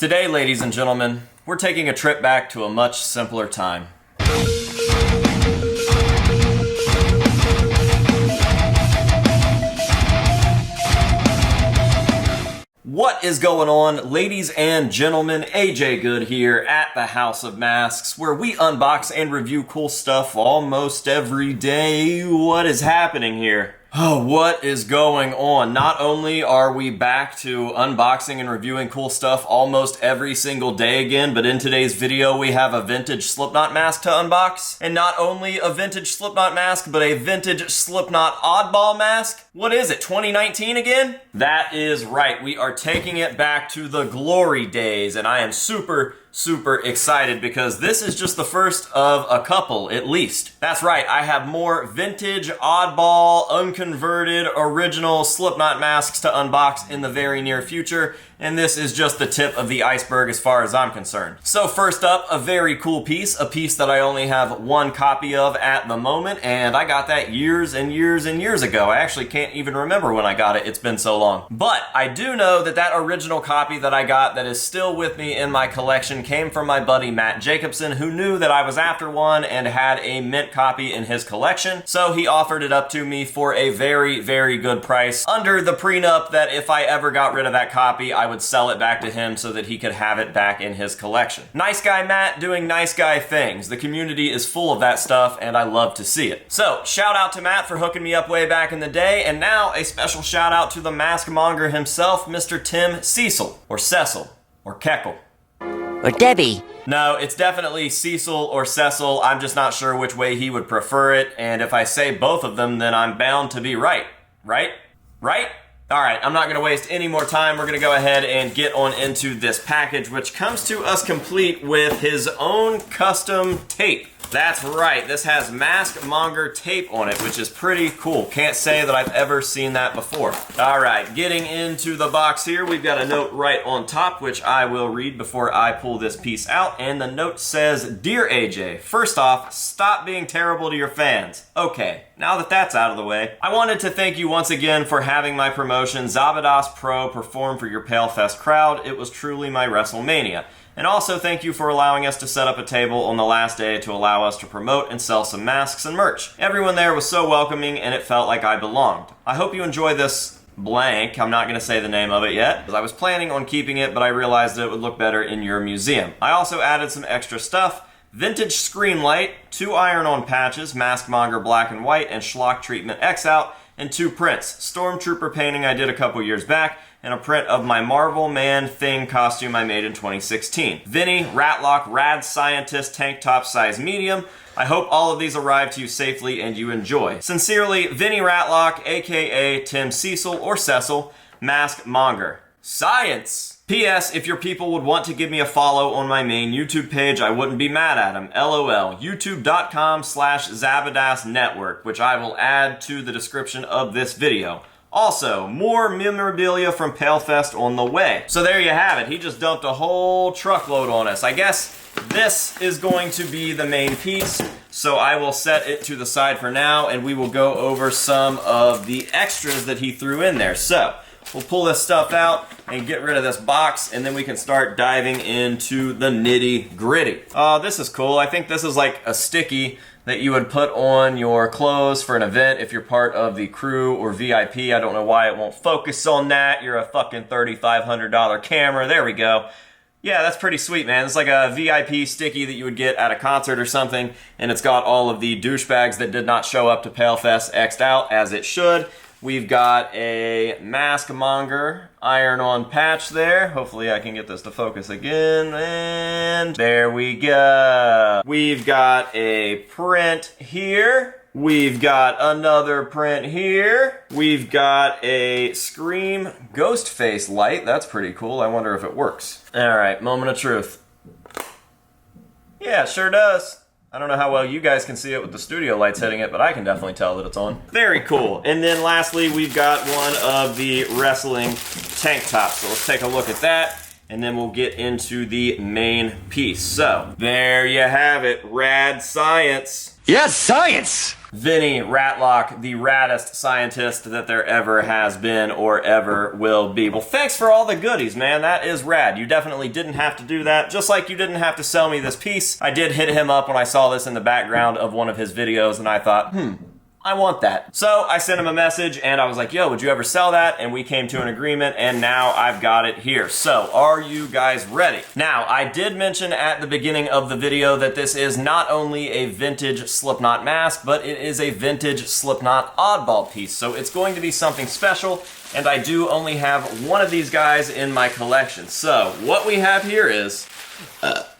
Today, ladies and gentlemen, we're taking a trip back to a much simpler time. What is going on, ladies and gentlemen? AJ Good here at the House of Masks, where we unbox and review cool stuff almost every day. What is happening here? Oh, what is going on? Not only are we back to unboxing and reviewing cool stuff almost every single day again, but in today's video we have a vintage Slipknot mask to unbox. And not only a vintage Slipknot mask, but a vintage Slipknot oddball mask. What is it, 2019 again? That is right, we are taking it back to the glory days, and I am super excited because this is just the first of a couple, at least. That's right, I have more vintage, oddball, unconverted, original Slipknot masks to unbox in the very near future, and this is just the tip of the iceberg as far as I'm concerned. So first up, a very cool piece, a piece that I only have one copy of at the moment, and I got that years and years and years ago. I actually can't even remember when I got it, it's been so long. But I do know that that original copy that I got that is still with me in my collection came from my buddy Matt Jacobson, who knew that I was after one and had a mint copy in his collection, so he offered it up to me for a very good price, under the prenup that if I ever got rid of that copy, I would sell it back to him so that he could have it back in his collection. Nice guy Matt doing nice guy things. The community is full of that stuff and I love to see it. So shout out to Matt for hooking me up way back in the day, and now a special shout out to the mask monger himself, Mr. Tim Cecil, or Cecil, or Keckle. Or Debbie. No, it's definitely Cecil or Cecil. I'm just not sure which way he would prefer it, and if I say both of them, then I'm bound to be right. Right? Right? Alright, I'm not going to waste any more time. We're going to go ahead and get on into this package, which comes to us complete with his own custom tape. That's right, this has Mask Monger tape on it, which is pretty cool. Can't say that I've ever seen that before. Alright, getting into the box here, we've got a note right on top, which I will read before I pull this piece out, and the note says, "Dear AJ, first off, stop being terrible to your fans." Okay, now that that's out of the way, I wanted to thank you once again for having my promotion Zabadas Pro perform for your Palefest crowd. It was truly my WrestleMania. And also thank you for allowing us to set up a table on the last day to allow us to promote and sell some masks and merch. Everyone there was so welcoming and it felt like I belonged. I hope you enjoy this blank. I'm not going to say the name of it yet, because I was planning on keeping it, but I realized that it would look better in your museum. I also added some extra stuff: vintage screen light, 2 iron-on patches, Mask Monger black and white, and Schlock Treatment X out, and 2 prints: Stormtrooper painting I did a couple years back, and a print of my Marvel Man Thing costume I made in 2016. Vinny, Ratlock, Rad Scientist, tank top size medium. I hope all of these arrive to you safely and you enjoy. Sincerely, Vinny Ratlock, aka Tim Cecil or Cecil, Mask Monger. Science! P.S. If your people would want to give me a follow on my main YouTube page, I wouldn't be mad at them. LOL. YouTube.com/ZabadasNetwork, which I will add to the description of this video. Also, more memorabilia from Palefest on the way. So there you have it. He just dumped a whole truckload on us. I guess this is going to be the main piece, so I will set it to the side for now, and we will go over some of the extras that he threw in there. So we'll pull this stuff out and get rid of this box, and then we can start diving into the nitty-gritty. Oh, this is cool. I think this is like a sticky that you would put on your clothes for an event if you're part of the crew or VIP. I don't know why it won't focus on that. You're a fucking $3,500 camera. There we go. Yeah, that's pretty sweet, man. It's like a VIP sticky that you would get at a concert or something, and it's got all of the douchebags that did not show up to Palefest X'd out, as it should. We've got a Mask Monger iron-on patch there. Hopefully I can get this to focus again, and there we go. We've got a print here. We've got another print here. We've got a Scream Ghost Face light. That's pretty cool. I wonder if it works. All right, moment of truth. Yeah, it sure does. I don't know how well you guys can see it with the studio lights hitting it, but I can definitely tell that it's on. Very cool. And then lastly, we've got one of the wrestling tank tops. So let's take a look at that. and then we'll get into the main piece. So, there you have it, rad science. Yes, science! Vinny Ratlock, the raddest scientist that there ever has been or ever will be. Well, thanks for all the goodies, man. That is rad. You definitely didn't have to do that, just like you didn't have to sell me this piece. I did hit him up when I saw this in the background of one of his videos, and I thought, I want that. So I sent him a message and I was like, yo, would you ever sell that? And we came to an agreement and now I've got it here. So are you guys ready? Now, I did mention at the beginning of the video that this is not only a vintage Slipknot mask, but it is a vintage Slipknot oddball piece. So it's going to be something special, and I do only have one of these guys in my collection. So what we have here is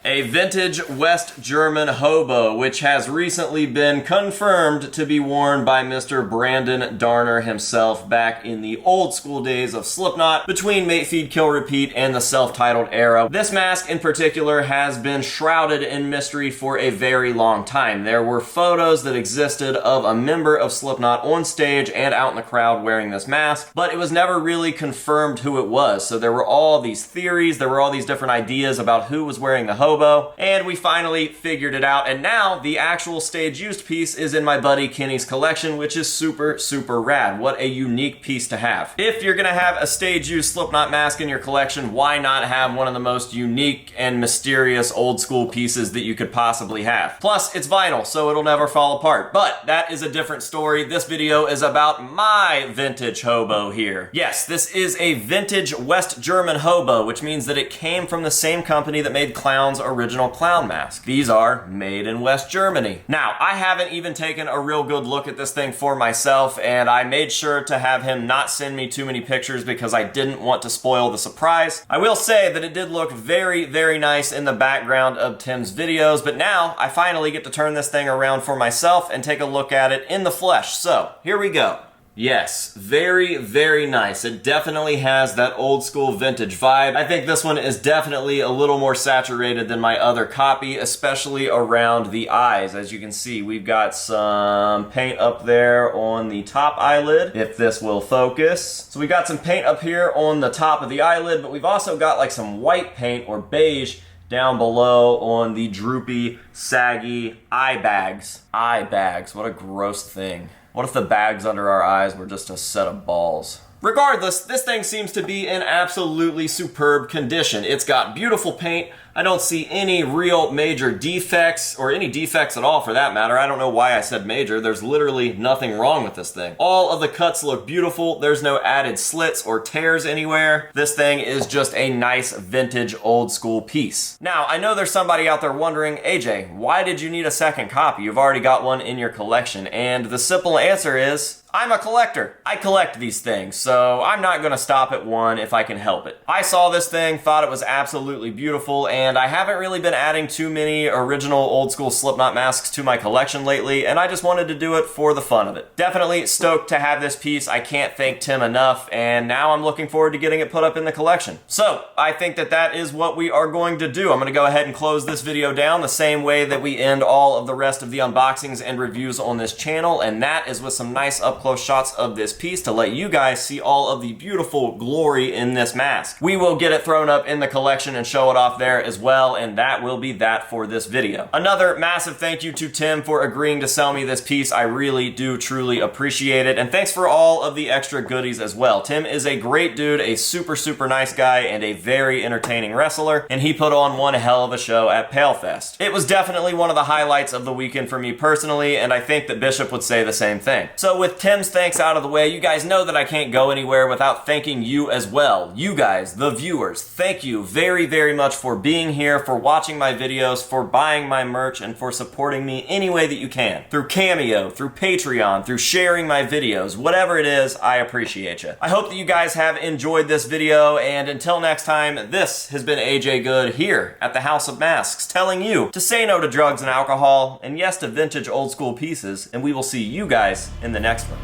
a vintage West German hobo, which has recently been confirmed to be worn by Mr. Brandon Darner himself back in the old school days of Slipknot, between Mate Feed Kill Repeat and the self-titled era. This mask in particular has been shrouded in mystery for a very long time. There were photos that existed of a member of Slipknot on stage and out in the crowd wearing this mask, but it was never really confirmed who it was. So there were all these theories, there were all these different ideas about who was wearing the hobo, and we finally figured it out, and now the actual stage used piece is in my buddy Kenny's collection, which is super, super rad. What a unique piece to have. If you're gonna have a stage used Slipknot mask in your collection, why not have one of the most unique and mysterious old school pieces that you could possibly have? Plus, it's vinyl, so it'll never fall apart. But that is a different story. This video is about my vintage hobo here. Yes, this is a vintage West German hobo, which means that it came from the same company that made Clown's original clown mask. These are made in West Germany. Now, I haven't even taken a real good look at this thing for myself, and I made sure to have him not send me too many pictures because I didn't want to spoil the surprise. I will say that it did look very, very nice in the background of Tim's videos, but now I finally get to turn this thing around for myself and take a look at it in the flesh. So, here we go. Yes, very, very nice. It definitely has that old school vintage vibe. I think this one is definitely a little more saturated than my other copy, especially around the eyes. As you can see, we've got some paint up there on the top eyelid, if this will focus. So we got some paint up here on the top of the eyelid, but we've also got like some white paint or beige down below on the droopy, saggy eye bags. Eye bags, what a gross thing. What if the bags under our eyes were just a set of balls? Regardless, this thing seems to be in absolutely superb condition. It's got beautiful paint. I don't see any real major defects, or any defects at all for that matter. I don't know why I said major. There's literally nothing wrong with this thing. All of the cuts look beautiful. There's no added slits or tears anywhere. This thing is just a nice vintage old school piece. Now, I know there's somebody out there wondering, AJ, why did you need a second copy? You've already got one in your collection. And the simple answer is, I'm a collector. I collect these things, so I'm not gonna stop at one if I can help it. I saw this thing, thought it was absolutely beautiful, and I haven't really been adding too many original old school Slipknot masks to my collection lately, and I just wanted to do it for the fun of it. Definitely stoked to have this piece. I can't thank Tim enough, and now I'm looking forward to getting it put up in the collection. So, I think that that is what we are going to do. I'm gonna go ahead and close this video down the same way that we end all of the rest of the unboxings and reviews on this channel, and that is with some nice up close shots of this piece to let you guys see all of the beautiful glory in this mask. We will get it thrown up in the collection and show it off there as well, and that will be that for this video. Another massive thank you to Tim for agreeing to sell me this piece. I really do truly appreciate it, and thanks for all of the extra goodies as well. Tim is a great dude, a super, super nice guy, and a very entertaining wrestler, and he put on one hell of a show at PaleFest. It was definitely one of the highlights of the weekend for me personally, and I think that Bishop would say the same thing. So with Tim's thanks out of the way, you guys know that I can't go anywhere without thanking you as well. You guys, the viewers, thank you very, very much for being here, for watching my videos, for buying my merch, and for supporting me any way that you can. Through Cameo, through Patreon, through sharing my videos, whatever it is, I appreciate you. I hope that you guys have enjoyed this video, and until next time, this has been AJ Good here at the House of Masks, telling you to say no to drugs and alcohol, and yes to vintage old school pieces, and we will see you guys in the next one.